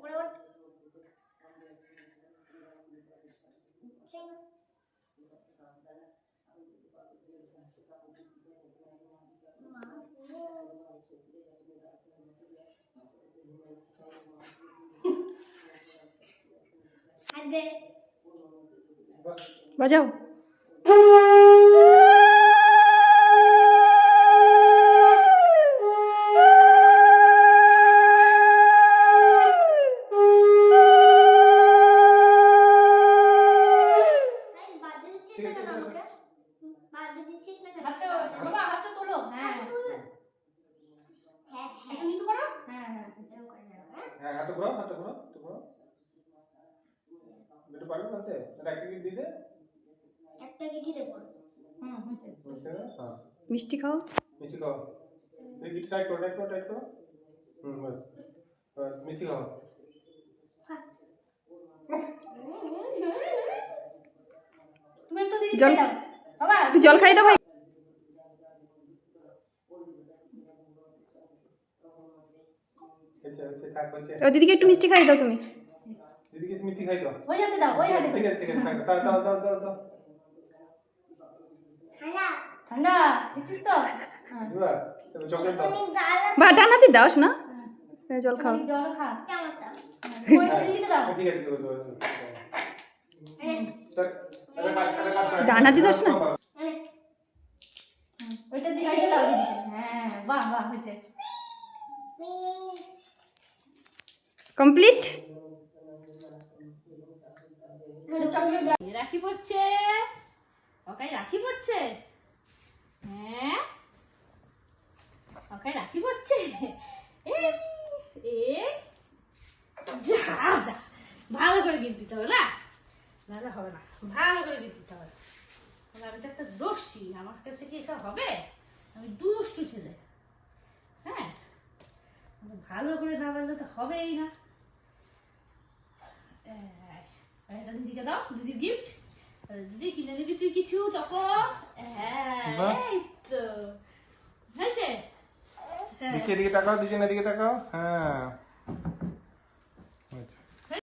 উপরে ওঠ। বাজাও। হাতটা তোলো। হ্যাঁ একটু নিচু করো। হ্যাঁ হ্যাঁ হাত ঘোরাও, হাত ঘোরাও, হাত ঘোরাও। একটু পারবে বলতে? একটা গিট দিতে? একটা গিটি দেবো। হয়েছে। হ্যাঁ মিষ্টি খাও। মিষ্টি খাও। এই গিট টাইট করো, টাইট করো, টাইট করো। বাস বাস মিষ্টি খাও। তুমি একটু দিদি জল দাও বাবা, একটু জল খাই দাও ভাই। হচ্ছে থাক হচ্ছে। ও দিদিকে একটু মিষ্টি খাই দাও তুমি। দিদিকে তুমি মিষ্টি খাই দাও। ওই হাতে দাও, ওই হাতে ঠিক আছে ঠিক আছে, দাও দাও দাও দাও দাও। ঠান্ডা দেখছিস তো? হ্যাঁ জুয়া তুমি চকলেট দাও। বা ডানাতে দাও শোনা। জল খাও। জল খা। ওই দিদিকে দাও। ঠিক আছে দেবো দেবো। স্যার এটা ডানা দিয়ে দাও না। ওইটা দিয়ে দাও দিদিকে। হ্যাঁ বাহ বাহ হয়েছে। কমপ্লিট। রাখি পড়ছে, ওকে রাখি পড়ছে। হ্যাঁ ওকে রাখি পড়ছে। এ যা যা ভালো করে গিফট দিতে হবে না, নাহলে হবে না। ভালো করে গিফট দিতে হবে। আমি তো একটা দোষী, আমার কাছে কি এসব হবে? আমি দুষ্টু ছেলে। হ্যাঁ ভালো করে না বললে তো হবেই না। এটা দিদিকে দাও, দিদির গিফট। দিদি কিনে দিবি তুই কিছু চকো। হ্যাঁ এই তো হয়েছে। দিকে দিকে তাকাও, দুজনের দিকে তাকাও। হ্যাঁ